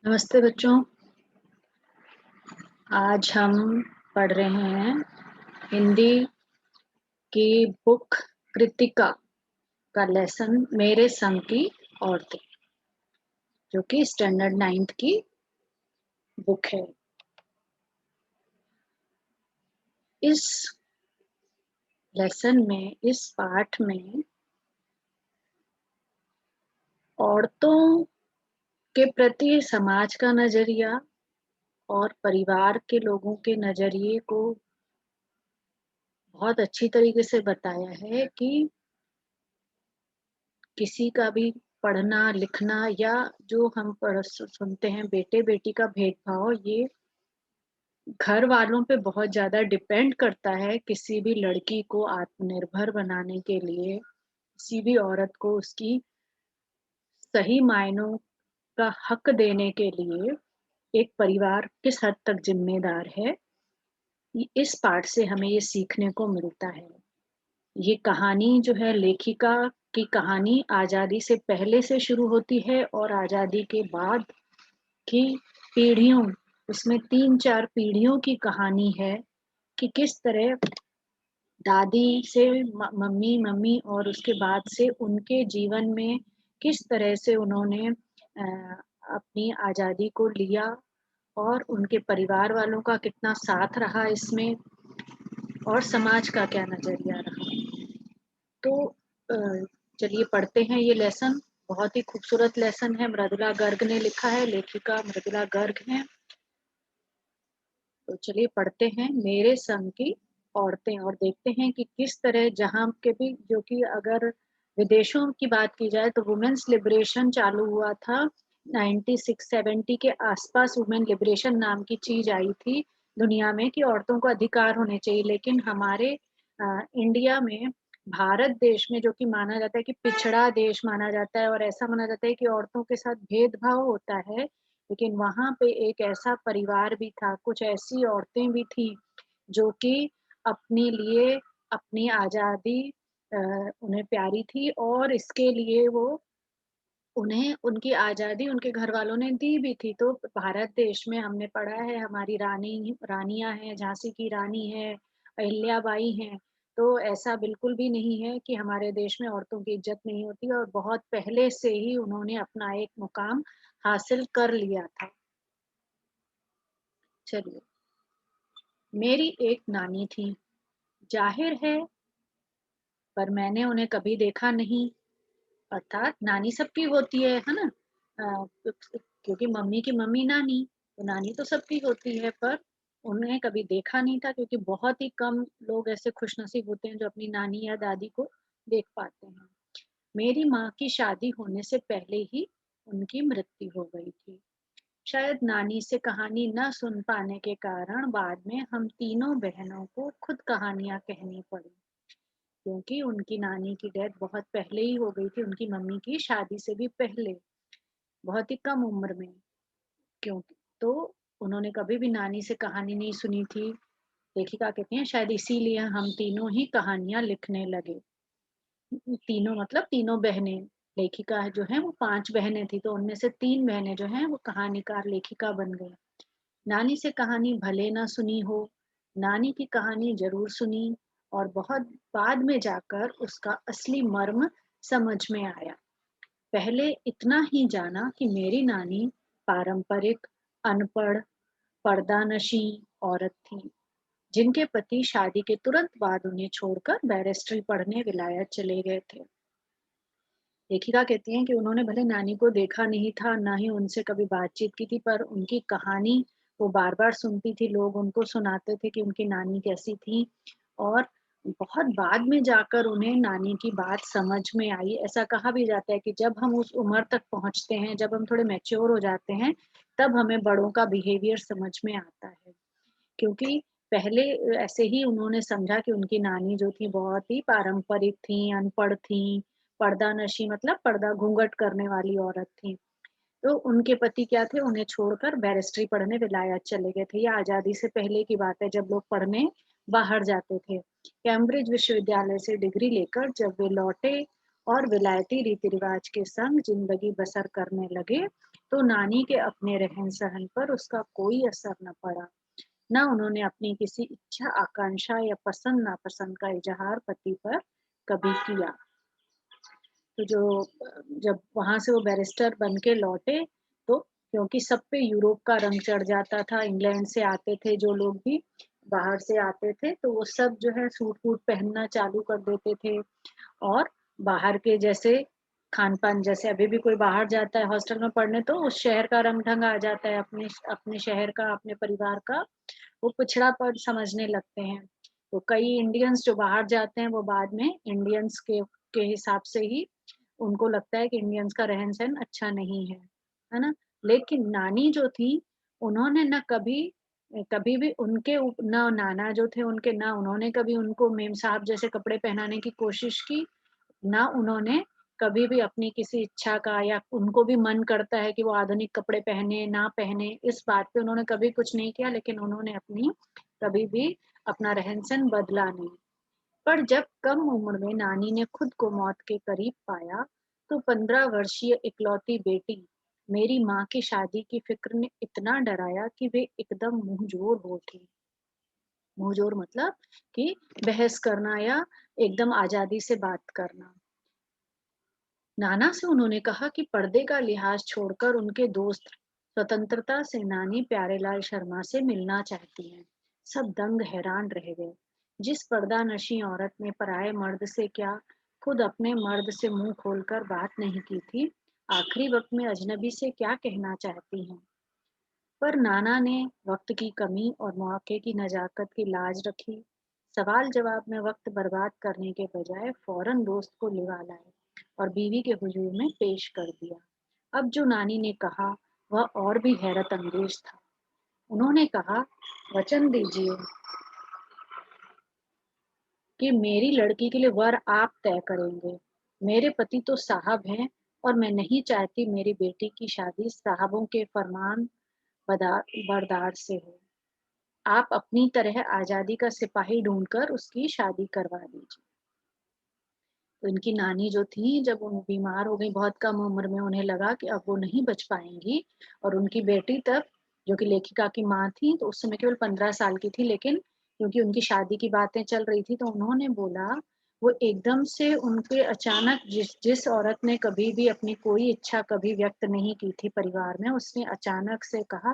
नमस्ते बच्चों। आज हम पढ़ रहे हैं हिंदी की बुक कृतिका का लेसन मेरे संग की औरतें, जो कि स्टैंडर्ड 9th की बुक है। इस लेसन में, इस पाठ में औरतों के प्रति समाज का नजरिया और परिवार के लोगों के नजरिए को बहुत अच्छी तरीके से बताया है कि किसी का भी पढ़ना लिखना या जो हम सुनते हैं बेटे बेटी का भेदभाव, ये घर वालों पे बहुत ज्यादा डिपेंड करता है। किसी भी लड़की को आत्मनिर्भर बनाने के लिए, किसी भी औरत को उसकी सही मायनों का हक देने के लिए एक परिवार किस हद तक जिम्मेदार है, इस पाठ से हमें ये सीखने को मिलता है। ये कहानी जो है, लेखिका की कहानी आजादी से पहले से शुरू होती है और आजादी के बाद की पीढ़ियों, उसमें 3-4 पीढ़ियों की कहानी है कि किस तरह दादी से मम्मी मम्मी और उसके बाद से उनके जीवन में किस तरह से उन्होंने अपनी आजादी को लिया और उनके परिवार वालों का कितना साथ रहा इसमें और समाज का क्या नजरिया रहा। तो अ, चलिए पढ़ते हैं ये लेसन। बहुत ही खूबसूरत लेसन है। मृदुला गर्ग ने लिखा है, लेखिका मृदुला गर्ग हैं। तो चलिए पढ़ते हैं मेरे संग की औरतें और देखते हैं कि किस तरह जहाँ के भी, जो कि अगर विदेशों की बात की जाए तो वुमेन्स लिबरेशन चालू हुआ था 96-70 के आसपास। वुमेन लिबरेशन नाम की चीज आई थी दुनिया में कि औरतों को अधिकार होने चाहिए, लेकिन हमारे इंडिया में, भारत देश में, जो कि माना जाता है कि पिछड़ा देश माना जाता है और ऐसा माना जाता है कि औरतों के साथ भेदभाव होता है, लेकिन वहां पे एक ऐसा परिवार भी था, कुछ ऐसी औरतें भी थी जो कि अपने लिए अपनी आजादी उन्हें प्यारी थी और इसके लिए वो उन्हें उनकी आजादी उनके घर वालों ने दी भी थी। तो भारत देश में हमने पढ़ा है, हमारी रानियां हैं, झांसी की रानी है, अहिल्याबाई हैं। तो ऐसा बिल्कुल भी नहीं है कि हमारे देश में औरतों की इज्जत नहीं होती, और बहुत पहले से ही उन्होंने अपना एक मुकाम हासिल कर लिया था। चलिए, मेरी एक नानी थी, जाहिर है, पर मैंने उन्हें कभी देखा नहीं। अर्थात नानी सबकी होती है ना। क्योंकि मम्मी की मम्मी नानी, तो नानी तो सबकी होती है, पर उन्हें कभी देखा नहीं था, क्योंकि बहुत ही कम लोग ऐसे खुशनसीब होते हैं जो अपनी नानी या दादी को देख पाते हैं। मेरी माँ की शादी होने से पहले ही उनकी मृत्यु हो गई थी। शायद नानी से कहानी न सुन पाने के कारण बाद में हम तीनों बहनों को खुद कहानियां कहनी पड़ी, क्योंकि उनकी नानी की डेथ बहुत पहले ही हो गई थी, उनकी मम्मी की शादी से भी पहले, बहुत ही कम उम्र में। क्योंकि तो उन्होंने कभी भी नानी से कहानी नहीं सुनी थी। लेखिका कहती हैं शायद इसीलिए हम तीनों ही कहानियां लिखने लगे। तीनों मतलब तीनों बहनें। लेखिका जो है वो 5 बहनें थी, तो उनमें से 3 बहनें जो हैं वो कहानीकार लेखिका बन गई। नानी से कहानी भले ना सुनी हो, नानी की कहानी जरूर सुनी, और बहुत बाद में जाकर उसका असली मर्म समझ में आया। पहले इतना ही जाना कि मेरी नानी पारंपरिक, अनपढ़, पर्दानशी औरत थी, जिनके पति शादी के तुरंत बाद उन्हें छोड़कर बैरिस्ट्री पढ़ने विलायत चले गए थे। लेखिका कहती हैं कि उन्होंने भले नानी को देखा नहीं था, ना ही उनसे कभी बातचीत की थी, पर उनकी कहानी वो बार-बार सुनती थी, लोग उनको सुनाते थे कि उनकी नानी कैसी थी, और बहुत बाद में जाकर उन्हें नानी की बात समझ में आई। ऐसा कहा भी जाता है कि जब हम उस उम्र तक पहुँचते हैं, जब हम थोड़े मैच्योर हो जाते हैं, तब हमें बड़ों का बिहेवियर समझ में आता है। क्योंकि पहले ऐसे ही उन्होंने समझा कि उनकी नानी जो थी बहुत ही पारंपरिक थी, अनपढ़ थी, पर्दानशी मतलब पर्दा घूंघट करने वाली औरत थी। तो उनके पति क्या थे, उन्हें छोड़कर बैरिस्ट्री पढ़ने विलायत चले गए थे। ये आज़ादी से पहले की बात है, जब लोग पढ़ने बाहर जाते थे। कैम्ब्रिज विश्वविद्यालय से डिग्री लेकर जब वे लौटे और विलायती रीति-रिवाज के संग जिंदगी बसर करने लगे, तो नानी के अपने रहन-सहन पर उसका कोई असर न पड़ा। ना उन्होंने अपनी किसी इच्छा, आकांक्षा या पसंद-नापसंद का इज़हार पति पर कभी किया। तो जब वहाँ से वो बैरिस्टर बन के लौटे, तो क्योंकि सब पे यूरोप का रंग चढ़ जाता था, इंग्लैंड से आते थे जो लोग भी, बाहर से आते थे, तो वो सब जो है सूट-वूट पहनना चालू कर देते थे और बाहर के जैसे खान-पान, जैसे अभी भी कोई बाहर जाता है हॉस्टल में पढ़ने तो उस शहर का रंग-ढंग आ जाता है, अपने शहर का, अपने परिवार का, वो पिछड़ापन समझने लगते हैं। तो कई इंडियंस जो बाहर जाते हैं वो बाद में इंडियंस के हिसाब से ही उनको लगता है कि इंडियंस का रहन-सहन अच्छा नहीं है ना? लेकिन नानी जो थी, उन्होंने ना कभी कभी भी उनके ना नाना जो थे उनके, ना उन्होंने कभी उनको मेम साहब जैसे कपड़े पहनाने की कोशिश की, ना उन्होंने कभी भी अपनी किसी इच्छा का, या उनको भी मन करता है कि वो आधुनिक कपड़े पहने, ना पहने, इस बात पे उन्होंने कभी कुछ नहीं किया, लेकिन उन्होंने अपनी कभी भी अपना रहन-सहन बदला नहीं। पर जब कम उम्र में नानी ने खुद को मौत के करीब पाया, तो 15 वर्षीय इकलौती बेटी मेरी माँ की शादी की फ़िक्र ने इतना डराया कि वे एकदम मुँहज़ोर हो उठी। मुँहज़ोर मतलब कि बहस करना या एकदम आज़ादी से बात करना। नाना से उन्होंने कहा कि पर्दे का लिहाज छोड़कर उनके दोस्त स्वतंत्रता सेनानी प्यारेलाल शर्मा से मिलना चाहती हैं। सब दंग हैरान रह गए। जिस पर्दानशी औरत ने पराये मर्द से क्या, खुद अपने मर्द से मुंह खोलकर बात नहीं की थी, आखिरी वक्त में अजनबी से क्या कहना चाहती हैं। पर नाना ने वक्त की कमी और मौके की नजाकत की लाज रखी। सवाल जवाब में वक्त बर्बाद करने के बजाय फौरन दोस्त को लिवा लाए और बीवी के हुजूर में पेश कर दिया। अब जो नानी ने कहा वह और भी हैरत अंगेज था। उन्होंने कहा, वचन दीजिए कि मेरी लड़की के लिए वर आप तय करेंगे। मेरे पति तो साहब हैं और मैं नहीं चाहती मेरी बेटी की शादी साहबों के फरमान बरदार से हो। आप अपनी तरह आज़ादी का सिपाही ढूँढकर उसकी शादी करवा दीजिए। तो इनकी नानी जो थी, जब वो बीमार हो गई बहुत कम उम्र में, उन्हें लगा कि अब वो नहीं बच पाएँगी, और उनकी बेटी तब, जो कि लेखिका की माँ थी, तो उस समय केवल 15 साल की थी, लेकिन क्योंकि उनकी शादी की बातें चल रही थी, तो उन्होंने बोला, वो एकदम से उनके अचानक, जिस जिस औरत ने कभी भी अपनी कोई इच्छा कभी व्यक्त नहीं की थी परिवार में, उसने अचानक से कहा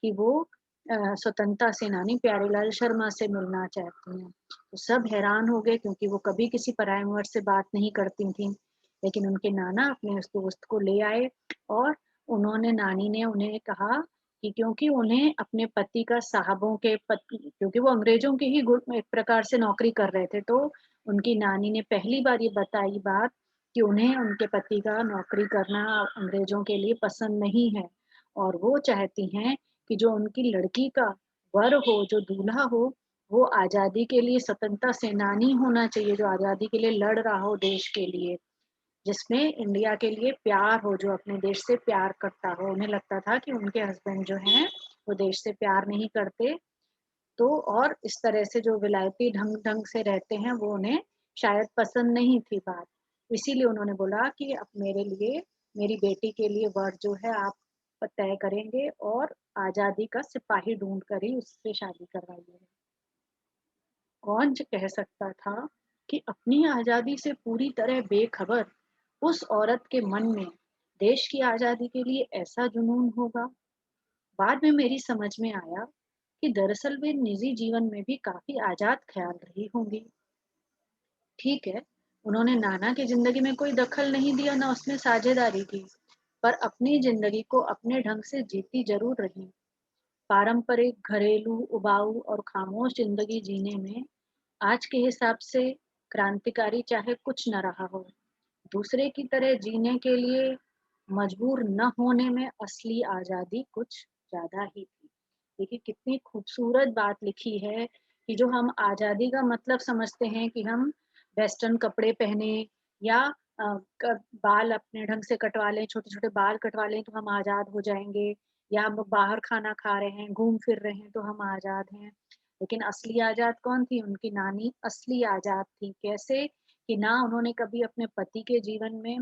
कि वो स्वतंत्रता सेनानी प्यारेलाल शर्मा से मिलना चाहती हैं। तो सब हैरान हो गए, क्योंकि वो कभी किसी पराये मर्द से बात नहीं करती थीं। लेकिन उनके नाना अपने उस दोस्त को ले आए और नानी ने उन्हें कहा कि क्योंकि उन्हें अपने पति का साहबों के पति, क्योंकि वो अंग्रेज़ों की ही एक प्रकार से नौकरी कर रहे थे, तो उनकी नानी ने पहली बार ये बताई बात कि उन्हें उनके पति का नौकरी करना अंग्रेज़ों के लिए पसंद नहीं है, और वो चाहती हैं कि जो उनकी लड़की का वर हो, जो दूल्हा हो, वो आज़ादी के लिए स्वतंत्रता सेनानी होना चाहिए, जो आज़ादी के लिए लड़ रहा हो देश के लिए, जिसमें इंडिया के लिए प्यार हो, जो अपने देश से प्यार करता हो। उन्हें लगता था कि उनके हस्बैंड जो हैं, वो देश से प्यार नहीं करते, तो और इस तरह से जो विलायती ढंग-ढंग से रहते हैं, वो उन्हें शायद पसंद नहीं थी बात। इसीलिए उन्होंने बोला कि अब मेरे लिए, मेरी बेटी के लिए वर जो है आप तय करेंगे, और आज़ादी का सिपाही ढूँढ कर ही उससे शादी करवाइए। कौन कह सकता था कि अपनी आज़ादी से पूरी तरह बेखबर उस औरत के मन में देश की आज़ादी के लिए ऐसा जुनून होगा। बाद में मेरी समझ में आया कि दरअसल वे निजी जीवन में भी काफी आजाद ख्याल रही होंगी। ठीक है, उन्होंने नाना की जिंदगी में कोई दखल नहीं दिया, ना उसमें साझेदारी की, पर अपनी जिंदगी को अपने ढंग से जीती जरूर रही। पारंपरिक, घरेलू, उबाऊ और खामोश जिंदगी जीने में आज के हिसाब से क्रांतिकारी चाहे कुछ न रहा हो, दूसरे की तरह जीने के लिए मजबूर न होने में असली आजादी कुछ ज्यादा ही थी। देखिए कितनी खूबसूरत बात लिखी है कि जो हम आजादी का मतलब समझते हैं कि हम वेस्टर्न कपड़े पहने, या अ, बाल अपने ढंग से कटवा लें, छोटे छोटे बाल कटवा लें तो हम आजाद हो जाएंगे, या हम बाहर खाना खा रहे हैं, घूम फिर रहे हैं तो हम आजाद हैं। लेकिन असली आजाद कौन थी? उनकी नानी असली आजाद थी। कैसे? कि ना उन्होंने कभी अपने पति के जीवन में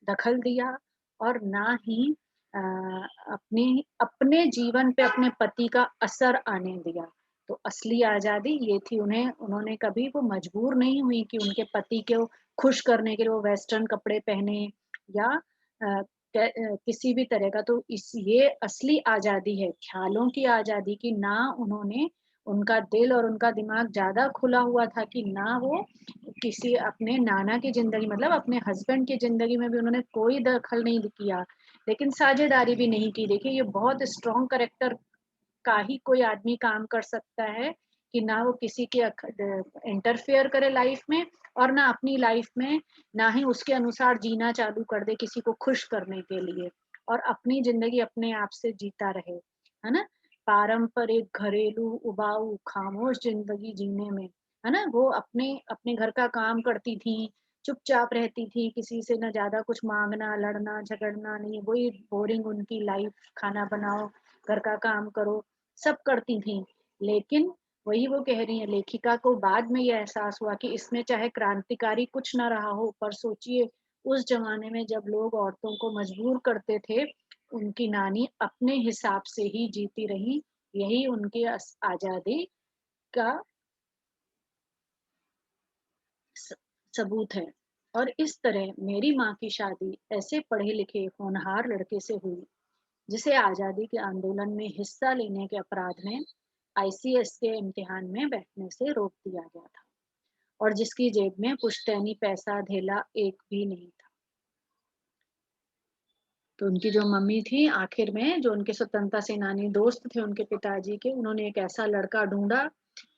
दखल दिया, और ना ही अ, अपने अपने जीवन पे अपने पति का असर आने दिया। तो असली आज़ादी ये थी, उन्होंने कभी वो मजबूर नहीं हुई कि उनके पति को खुश करने के लिए वो वेस्टर्न कपड़े पहने या किसी भी तरह का। तो इस ये असली आज़ादी है, ख़्यालों की आज़ादी की। ना उन्होंने उनका दिल और उनका दिमाग ज़्यादा खुला हुआ था कि ना वो किसी अपने नाना की ज़िंदगी, मतलब अपने हस्बैंड की ज़िंदगी में भी उन्होंने कोई दखल नहीं किया, लेकिन साझेदारी भी नहीं की। देखिए, ये बहुत स्ट्रॉन्ग कैरेक्टर का ही कोई आदमी काम कर सकता है कि ना वो किसी के इंटरफेयर करे लाइफ में, और ना अपनी लाइफ में ना ही उसके अनुसार जीना चालू कर दे किसी को खुश करने के लिए, और अपनी ज़िंदगी अपने आप से जीता रहे, है ना? पारंपरिक, घरेलू, उबाऊ, खामोश ज़िंदगी जीने में, है ना? वो अपने अपने घर का काम करती थीं, चुपचाप रहती थीं, किसी से ना ज़्यादा कुछ माँगना, लड़ना, झगड़ना नहीं, वही बोरिंग उनकी लाइफ, खाना बनाओ, घर का काम करो, सब करती थीं। लेकिन वही वो कह रही हैं, लेखिका को बाद में ये एहसास हुआ कि इसमें चाहे क्रांतिकारी कुछ ना रहा हो, पर सोचिए उस ज़माने में जब लोग औरतों को मजबूर करते थे, उनकी नानी अपने हिसाब से ही जीती रहीं। यही उनकी आज़ादी का स सबूत है। और इस तरह मेरी माँ की शादी ऐसे पढ़े-लिखे होनहार लड़के से हुई, जिसे आज़ादी के आंदोलन में हिस्सा लेने के अपराध में आईसीएस के इम्तिहान में बैठने से रोक दिया गया था, और जिसकी जेब में पुश्तैनी पैसा धेला एक भी नहीं था। तो उनकी जो मम्मी थी, आखिर में जो उनके स्वतंत्रता सेनानी दोस्त थे उनके पिताजी के, उन्होंने एक ऐसा लड़का ढूँढा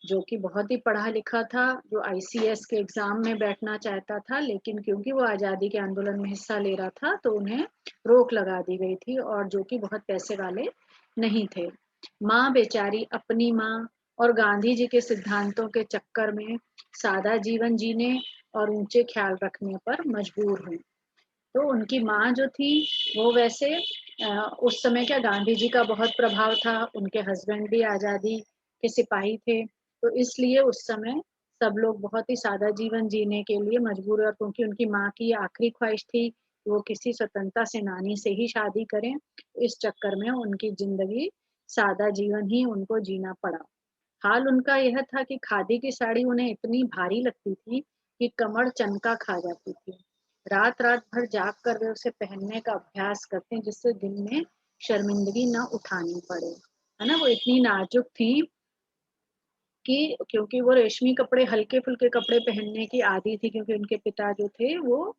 जो कि बहुत ही पढ़ा-लिखा था, जो आईसीएस के एग्ज़ाम में बैठना चाहता था, लेकिन क्योंकि वो आज़ादी के आंदोलन में हिस्सा ले रहा था, तो उन्हें रोक लगा दी गई थी, और जो कि बहुत पैसे वाले नहीं थे। माँ बेचारी अपनी माँ और गांधी जी के सिद्धांतों के चक्कर में सादा जीवन जीने और ऊँचे ख़्याल रखने पर मजबूर हुईं। तो उनकी माँ जो थी, वो वैसे उस समय क्या गांधी जी का बहुत प्रभाव था, उनके हस्बैंड भी आज़ादी के सिपाही थे, तो इसलिए उस समय सब लोग बहुत ही सादा जीवन जीने के लिए मजबूर हुए, और क्योंकि उनकी माँ की आखिरी ख्वाहिश थी कि वो किसी स्वतंत्रता सेनानी से ही शादी करें, इस चक्कर में उनकी ज़िंदगी सादा जीवन ही उनको जीना पड़ा। हाल उनका यह था कि खादी की साड़ी उन्हें इतनी भारी लगती थी कि कमर चनका खा जाती थी। रात-रात भर जाग कर वे उसे पहनने का अभ्यास करते हैं, जिससे दिन में शर्मिंदगी ना उठानी पड़े। है ना? वो इतनी नाजुक थी कि क्योंकि वो रेशमी कपड़े, हल्के-फुल्के कपड़े पहनने की आदी थी, क्योंकि उनके पिता जो थे वो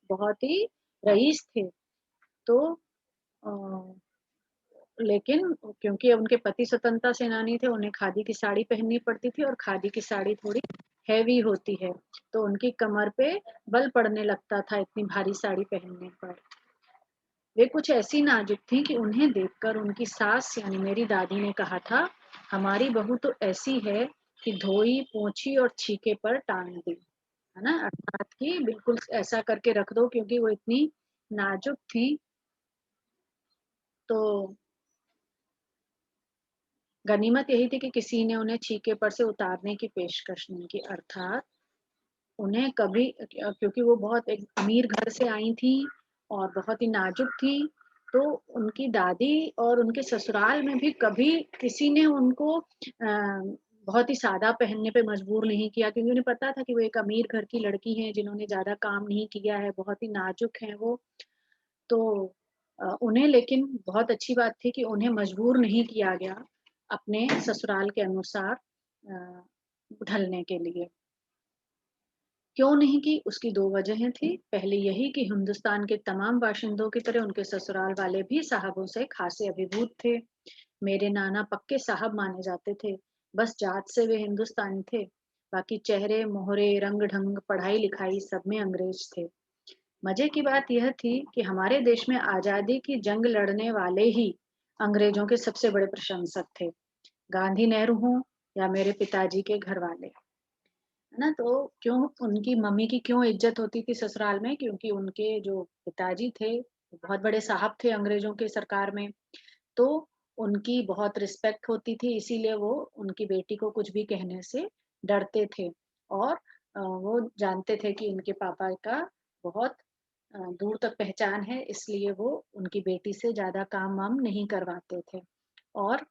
बहुत ही रईस थे। तो अ लेकिन क्योंकि उनके पति स्वतंत्रता सेनानी थे, उन्हें खादी की साड़ी पहननी पड़ती थी, और खादी की साड़ी थोड़ी हेवी होती है, तो उनकी कमर पे बल पड़ने लगता था इतनी भारी साड़ी पहनने पर। वे कुछ ऐसी नाजुक थीं कि उन्हें देखकर उनकी सास यानी मेरी दादी ने कहा था, हमारी बहू तो ऐसी है कि धोई, पोंछी और छीके पर टांग दी। है ना? अर्थात कि बिल्कुल ऐसा करके रख दो, क्योंकि वो इतनी नाजुक थी। तो गनीमत यही थी कि किसी ने उन्हें छीके पर से उतारने की पेशकश नहीं की, अर्थात उन्हें कभी क्योंकि वो बहुत एक अमीर घर से आई थी और बहुत ही नाजुक थी, तो उनकी दादी और उनके ससुराल में भी कभी किसी ने उनको बहुत ही सादा पहनने पे मजबूर नहीं किया, क्योंकि उन्हें पता था कि वो एक अमीर घर की लड़की हैं, जिन्होंने ज़्यादा काम नहीं किया है, बहुत ही नाजुक हैं वो। तो उन्हें लेकिन बहुत अच्छी बात थी कि उन्हें मजबूर नहीं किया गया अपने ससुराल के अनुसार ढलने के लिए। क्यों नहीं की, उसकी 2 वजहें थी। पहली यही कि हिंदुस्तान के तमाम बाशिंदों की तरह उनके ससुराल वाले भी साहबों से खासे अभिभूत थे। मेरे नाना पक्के साहब माने जाते थे, बस जात से वे हिंदुस्तानी थे। बाकी चेहरे, मोहरे, रंग-ढंग, पढ़ाई-लिखाई सब में अंग्रेज थे। मजे की बात यह थी कि हमारे देश में आज़ादी की जंग लड़ने वाले ही अंग्रेजों के सबसे बड़े प्रशंसक थे। गांधी, नेहरू हों या मेरे पिताजी के घरवाले, है ना? तो क्यों उनकी मम्मी की क्यों इज़्ज़त होती थी ससुराल में? क्योंकि उनके जो पिताजी थे, वो बहुत बड़े साहब थे अंग्रेजों के सरकार में, तो उनकी बहुत रिस्पेक्ट होती थी, इसीलिए वो उनकी बेटी को कुछ भी कहने से डरते थे, और वो जानते थे कि उनके पापा का बहुत दूर तक पहचान है, इसलिए वो उनकी बेटी से ज़्यादा काम-वाम नहीं करवाते थे। और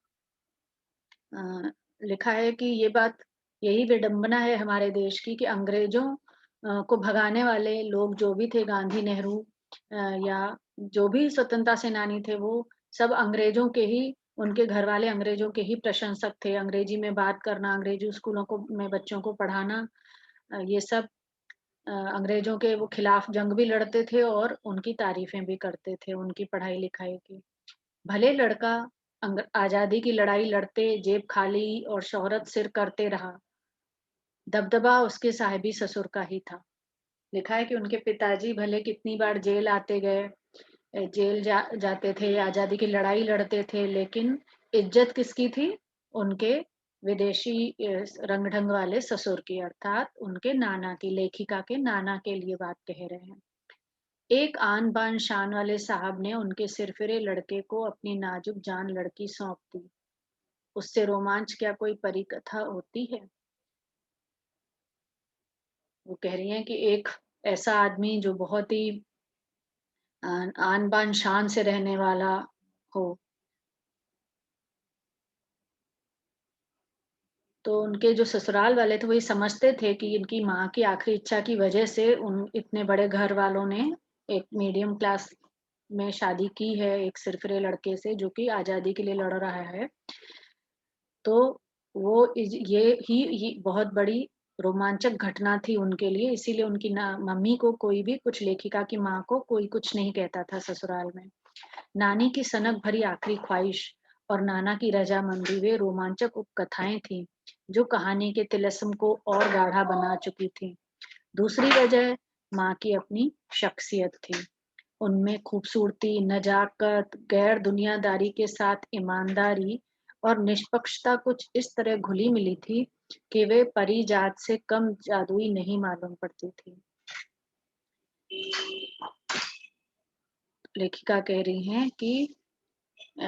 अ, लिखा है कि ये बात यही विडंबना है हमारे देश की कि अंग्रेज़ों को भगाने वाले लोग जो भी थे गांधी, नेहरू या जो भी स्वतंत्रता सेनानी थे, वो सब अंग्रेज़ों के ही उनके घरवाले अंग्रेज़ों के ही प्रशंसक थे। अंग्रेजी में बात करना, अंग्रेजी स्कूलों को में बच्चों को पढ़ाना, ये सब अंग्रेज़ों के वो खिलाफ जंग भी लड़ते थे और उनकी तारीफ़ें भी करते थे, उनकी पढ़ाई-लिखाई की। भले लड़का आज़ादी की लड़ाई लड़ते, जेब खाली और शोहरत सिर करते रहा, दबदबा उसके साहिबी ससुर का ही था। लिखा है कि उनके पिताजी भले कितनी बार जेल आते गए, जेल जाते थे, आज़ादी की लड़ाई लड़ते थे, लेकिन इज़्ज़त किसकी थी? उनके विदेशी रंग-ढंग वाले ससुर की, अर्थात उनके नाना की, लेखिका के नाना के लिए बात कह रहे हैं। एक आन-बान शान वाले साहब ने उनके सिरफिरे लड़के को अपनी नाजुक जान लड़की सौंप दी। उससे रोमांच क्या कोई परी कथा होती है? वो कह रही हैं कि एक ऐसा आदमी जो बहुत ही आन-बान शान से रहने वाला हो, तो उनके जो ससुराल वाले थे, वो ये समझते थे कि इनकी माँ की आखिरी इच्छा की वजह से उन इतने बड़े घर वालों ने एक मीडियम क्लास में शादी की है, एक सिरफिरे लड़के से जो कि आज़ादी के लिए लड़ रहा है। तो वो ये बहुत बड़ी रोमांचक घटना थी उनके लिए, इसीलिए उनकी ना मम्मी को कोई भी कुछ लेखिका की माँ को कोई कुछ नहीं कहता था ससुराल में। नानी की सनक भरी आखिरी ख्वाहिश और नाना की रजामंदी वे रोमांचक उपकथाएँ थीं, जो कहानी के तिलिस्म को और गाढ़ा बना चुकी थीं। दूसरी वजह माँ की अपनी शख्सियत थी। उनमें खूबसूरती, नज़ाकत, गैर दुनियादारी के साथ ईमानदारी और निष्पक्षता कुछ इस तरह घुली-मिली थी कि वे परी जात से कम जादुई नहीं मालूम पड़ती थी। लेखिका कह रही हैं कि अ,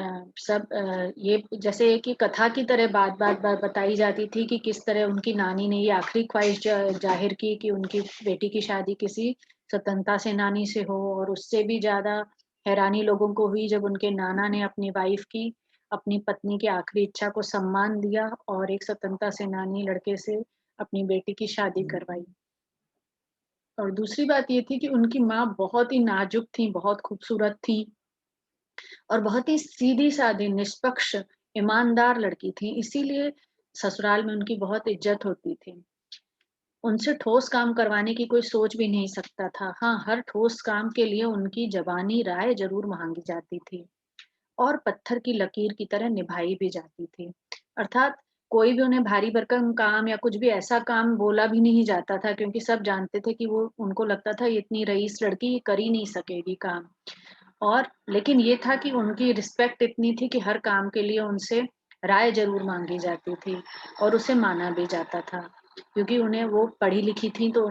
ये जैसे कि कथा की तरह बात-बात बताई जाती थी कि किस तरह उनकी नानी ने ये आखिरी ख्वाहिश ज़ाहिर की कि उनकी बेटी की शादी किसी स्वतंत्रता सेनानी से हो, और उससे भी ज़्यादा हैरानी लोगों को हुई जब उनके नाना ने अपनी वाइफ़ की, अपनी पत्नी की आखिरी इच्छा को सम्मान दिया और एक स्वतंत्रता सेनानी लड़के से अपनी बेटी की शादी करवाई। और दूसरी बात ये थी कि उनकी माँ बहुत ही नाज़ुक थीं, बहुत खूबसूरत थीं और बहुत ही सीधी-सादी, निष्पक्ष, ईमानदार लड़की थीं, इसीलिए ससुराल में उनकी बहुत इज़्ज़त होती थी। उनसे ठोस काम करवाने की कोई सोच भी नहीं सकता था। हाँ, हर ठोस काम के लिए उनकी ज़बानी राय ज़रूर माँगी जाती थी और पत्थर की लकीर की तरह निभाई भी जाती थी। अर्थात कोई भी उन्हें भारी भरकम काम या कुछ भी ऐसा काम बोला भी नहीं जाता था, क्योंकि सब जानते थे कि वो उनको लगता था ये इतनी रईस लड़की कर ही नहीं सकेगी काम। और लेकिन ये था कि उनकी रिस्पेक्ट इतनी थी कि हर काम के लिए उनसे राय ज़रूर माँगी जाती थी और उसे माना भी जाता था। क्योंकि उन्हें वो पढ़ी-लिखी थीं, तो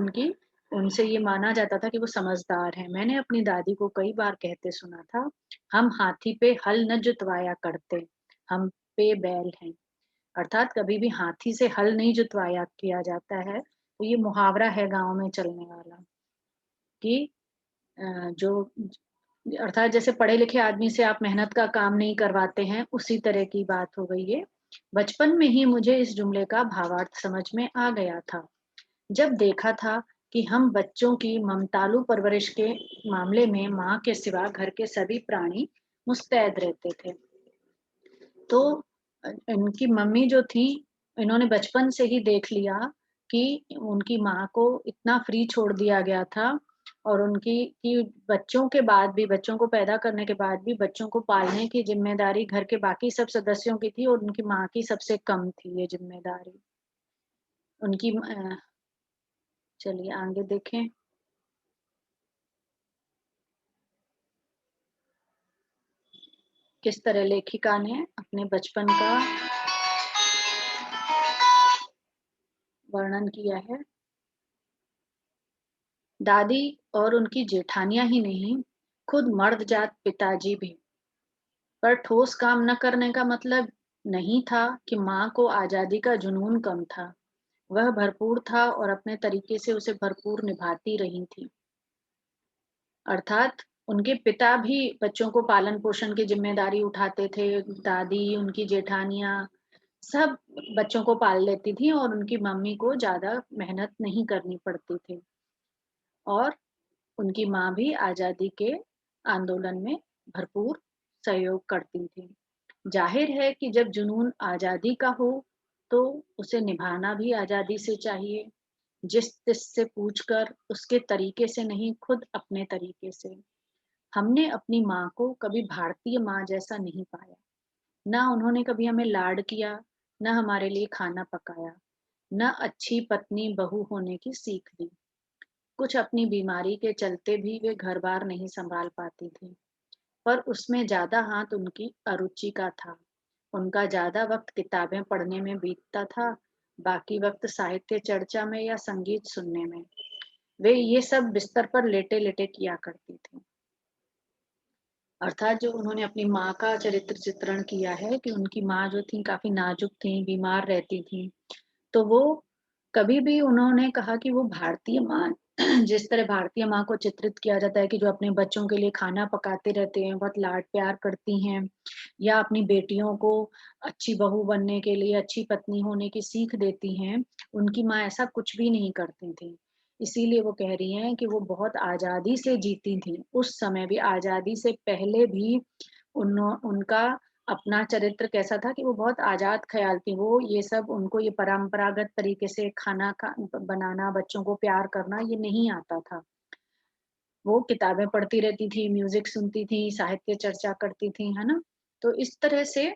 उनसे ये माना जाता था कि वो समझदार हैं। मैंने अपनी दादी को कई बार कहते सुना था, "हम हाथी पे हल न जुतवाया करते, हम पे बैल हैं।" अर्थात कभी भी हाथी से हल नहीं जुतवाया किया जाता है। तो ये मुहावरा है गाँव में चलने वाला कि जो अर्थात जैसे पढ़े-लिखे आदमी से आप मेहनत का काम नहीं करवाते हैं, उसी तरह की बात हो गई ये। बचपन में ही मुझे इस जुमले का भावार्थ समझ में आ गया था। जब देखा था कि हम बच्चों की ममतालू परवरिश के मामले में माँ के सिवा घर के सभी प्राणी मुस्तैद रहते थे। तो इनकी मम्मी जो थी, इन्होंने बचपन से ही देख लिया कि उनकी माँ को इतना फ्री छोड़ दिया गया था और उनकी कि बच्चों के बाद भी, बच्चों को पैदा करने के बाद भी बच्चों को पालने की ज़िम्मेदारी घर के बाकी सब सदस्यों की थी और उनकी माँ की सबसे कम थी ये ज़िम्मेदारी। चलिए आगे देखें। किस तरह लेखिका ने अपने बचपन का वर्णन किया है। दादी और उनकी जेठानियाँ ही नहीं, खुद मर्दजात पिताजी भी। पर ठोस काम न करने का मतलब नहीं था कि माँ को आज़ादी का जुनून कम था। वह भरपूर था और अपने तरीके से उसे भरपूर निभाती रही थी। अर्थात उनके पिता भी बच्चों को पालन-पोषण की ज़िम्मेदारी उठाते थे, दादी, उनकी जेठानियाँ, सब बच्चों को पाल लेती थीं और उनकी मम्मी को ज़्यादा मेहनत नहीं करनी पड़ती थी और उनकी माँ भी आज़ादी के आंदोलन में भरपूर सहयोग करती थीं। ज़ाहिर है कि जब जुनून आज़ादी का हो, तो उसे निभाना भी आज़ादी से चाहिए, जिस-तिस से पूछकर, उसके तरीके से नहीं, खुद अपने तरीके से। हमने अपनी माँ को कभी भारतीय माँ जैसा नहीं पाया। ना उन्होंने कभी हमें लाड किया, ना हमारे लिए खाना पकाया, ना अच्छी पत्नी बहू होने की सीख दी। कुछ अपनी बीमारी के चलते भी वे घर-बार नहीं सँभाल पाती थीं, पर उसमें ज़्यादा हाथ उनकी अरुचि का था। उनका ज़्यादा वक़्त किताबें पढ़ने में बीतता था, बाकी वक़्त साहित्य चर्चा में या संगीत सुनने में। वे ये सब बिस्तर पर लेटे-लेटे किया करती थीं। अर्थात जो उन्होंने अपनी माँ का चरित्र चित्रण किया है कि उनकी माँ जो थी काफ़ी नाज़ुक थीं, बीमार रहती थीं। तो वो कभी भी उन्होंने कहा कि वो भारतीय माँ जिस तरह भारतीय माँ को चित्रित किया जाता है कि जो अपने बच्चों के लिए खाना पकाते रहते हैं, बहुत लाड-प्यार करती हैं या अपनी बेटियों को अच्छी बहू बनने के लिए, अच्छी पत्नी होने की सीख देती हैं, उनकी माँ ऐसा कुछ भी नहीं करती थीं। इसीलिए वो कह रही हैं कि वो बहुत आज़ादी से जीती थीं। उस समय भी आज़ादी से पहले भी उनका अपना चरित्र कैसा था कि वो बहुत आज़ाद ख़्याल थी। वो ये सब उनको ये परंपरागत तरीके से खाना बनाना, बच्चों को प्यार करना ये नहीं आता था। वो किताबें पढ़ती रहती थी, म्यूज़िक सुनती थी, साहित्य चर्चा करती थी, है ना? तो इस तरह से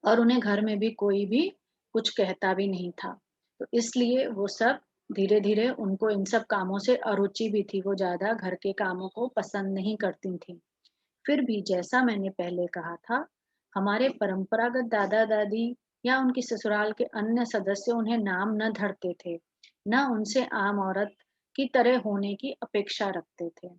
और उन्हें घर में भी कोई भी कुछ कहता भी नहीं था। तो इसलिए वो सब धीरे-धीरे उनको इन सब कामों से अरुचि भी थी, वो ज़्यादा घर के कामों को पसंद नहीं करती थीं। फिर भी जैसा मैंने पहले कहा था, हमारे परंपरागत दादा-दादी या उनकी ससुराल के अन्य सदस्य उन्हें नाम न धरते थे, न उनसे आम औरत की तरह होने की अपेक्षा रखते थे।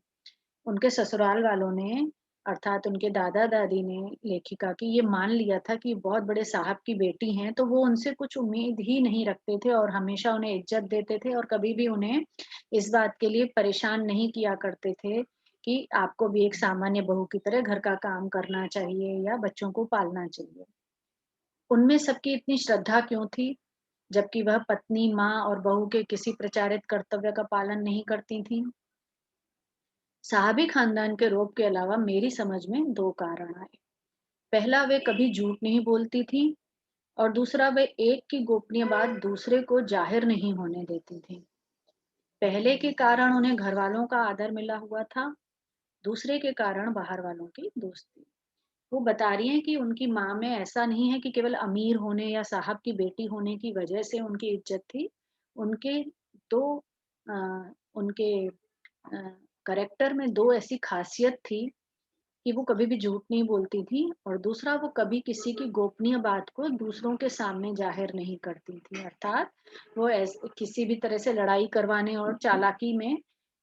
उनके ससुराल वालों ने अर्थात उनके दादा-दादी ने लेखिका की ये मान लिया था कि बहुत बड़े साहब की बेटी हैं, तो वो उनसे कुछ उम्मीद ही नहीं रखते थे और हमेशा उन्हें इज़्ज़त देते थे और कभी भी उन्हें इस बात के लिए परेशान नहीं किया करते थे कि आपको भी एक सामान्य बहू की तरह घर का काम करना चाहिए या बच्चों को पालना चाहिए। उनमें सबकी इतनी श्रद्धा क्यों थी, जबकि वह पत्नी, माँ और बहू के किसी प्रचारित कर्तव्य का पालन नहीं करती थीं? साहबी खानदान के रोब के अलावा मेरी समझ में 2 कारण आए। पहला वे कभी झूठ नहीं बोलती थीं और दूसरा वे एक की गोपनीय बात दूसरे को ज़ाहिर नहीं होने देती थीं। पहले के कारण उन्हें घरवालों का आदर मिला हुआ था, दूसरे के कारण बाहर वालों की दोस्ती। वो बता रही हैं कि उनकी माँ में ऐसा नहीं है कि केवल अमीर होने या साहब की बेटी होने की वजह से उनकी इज़्ज़त थी। उनके 2 उनके कैरेक्टर में 2 ऐसी ख़ासियत थी कि वो कभी भी झूठ नहीं बोलती थी और दूसरा वो कभी किसी की गोपनीय बात को दूसरों के सामने ज़ाहिर नहीं करती थी। अर्थात वो किसी भी तरह से लड़ाई करवाने और चालाकी में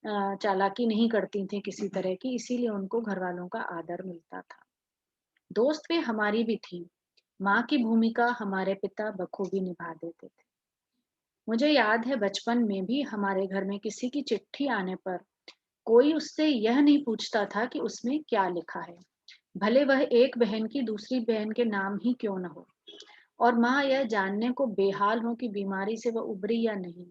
चालाकी नहीं करती थी किसी तरह की, इसीलिए उनको घरवालों का आदर मिलता था। दोस्त वे हमारी भी थी। माँ की भूमिका हमारे पिता बखूबी निभा देते थे। मुझे याद है बचपन में भी हमारे घर में किसी की चिट्ठी आने पर कोई उससे यह नहीं पूछता था कि उसमें क्या लिखा है, भले वह एक बहन की दूसरी बहन के नाम ही क्यों न हो और माँ यह जानने को बेहाल हो कि बीमारी से वह उबरी या नहीं।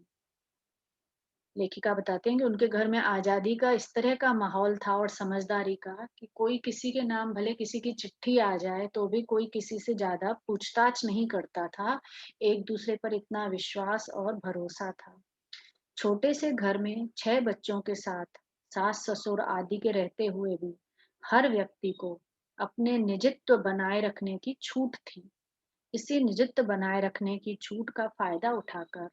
लेखिका बताते हैं कि उनके घर में आज़ादी का इस तरह का माहौल था और समझदारी का कि कोई किसी के नाम भले किसी की चिट्ठी आ जाए तो भी कोई किसी से ज़्यादा पूछताछ नहीं करता था। एक दूसरे पर इतना विश्वास और भरोसा था। छोटे से घर में 6 बच्चों के साथ सास-ससुर आदि के रहते हुए भी हर व्यक्ति को अपने निजित्व बनाए रखने की छूट थी। इसी निजित्व बनाए रखने की छूट का फायदा उठाकर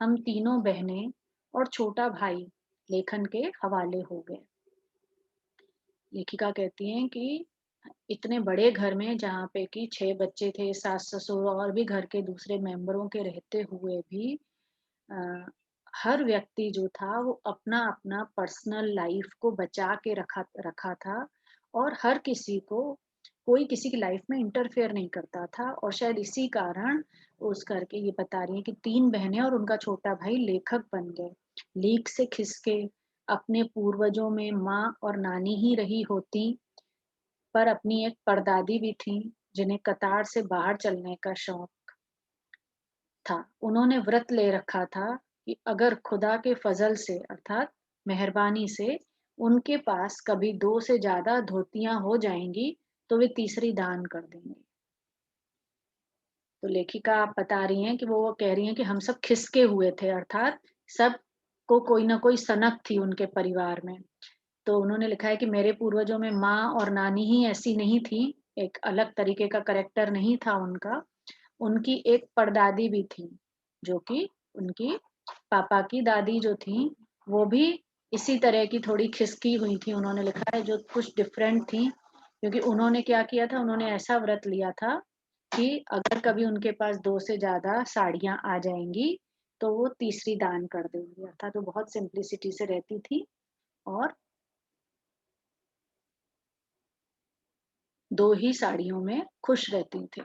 हम तीनों बहनें और छोटा भाई लेखन के हवाले हो गए। लेखिका कहती हैं कि इतने बड़े घर में जहाँ पे कि 6 बच्चे थे, सास-ससुर और भी घर के दूसरे मेंबरों के रहते हुए भी अ, हर व्यक्ति जो था वो अपना-अपना पर्सनल लाइफ को बचा के रखा रखा था और हर किसी को कोई किसी की लाइफ में इंटरफेयर नहीं करता था और शायद इसी कारण उस करके ये बता रही हैं कि 3 बहनें और उनका छोटा भाई लेखक बन गए। लीक से खिसके अपने पूर्वजों में माँ और नानी ही रही होती, पर अपनी एक परदादी भी थीं, जिन्हें कतार से बाहर चलने का शौक था। उन्होंने व्रत ले रखा था कि अगर खुदा के फजल से अर्थात मेहरबानी से उनके पास कभी 2 से ज़्यादा धोतियाँ हो जाएँगी, तो वे तीसरी दान कर देंगे। तो लेखिका आप बता रही हैं कि वो कह रही हैं कि हम सब खिसके हुए थे, अर्थात सबको कोई ना कोई सनक थी उनके परिवार में। तो उन्होंने लिखा है कि मेरे पूर्वजों में माँ और नानी ही ऐसी नहीं थी, एक अलग तरीके का करैक्टर नहीं था उनका। उनकी एक परदादी भी थी, जो कि उनकी पापा की दादी जो थी, वो भी इसी तरह की थोड़ी खिसकी हुई थी। उन्होंने लिखा है जो कुछ डिफरेंट थी, क्योंकि उन्होंने क्या किया था, उन्होंने ऐसा व्रत लिया था कि अगर कभी उनके पास 2 से ज़्यादा साड़ियाँ आ जाएँगी, तो वो तीसरी दान कर देंगी। अर्थात वो बहुत सिंप्लिसिटी से रहती थी और 2 ही साड़ियों में खुश रहती थीं।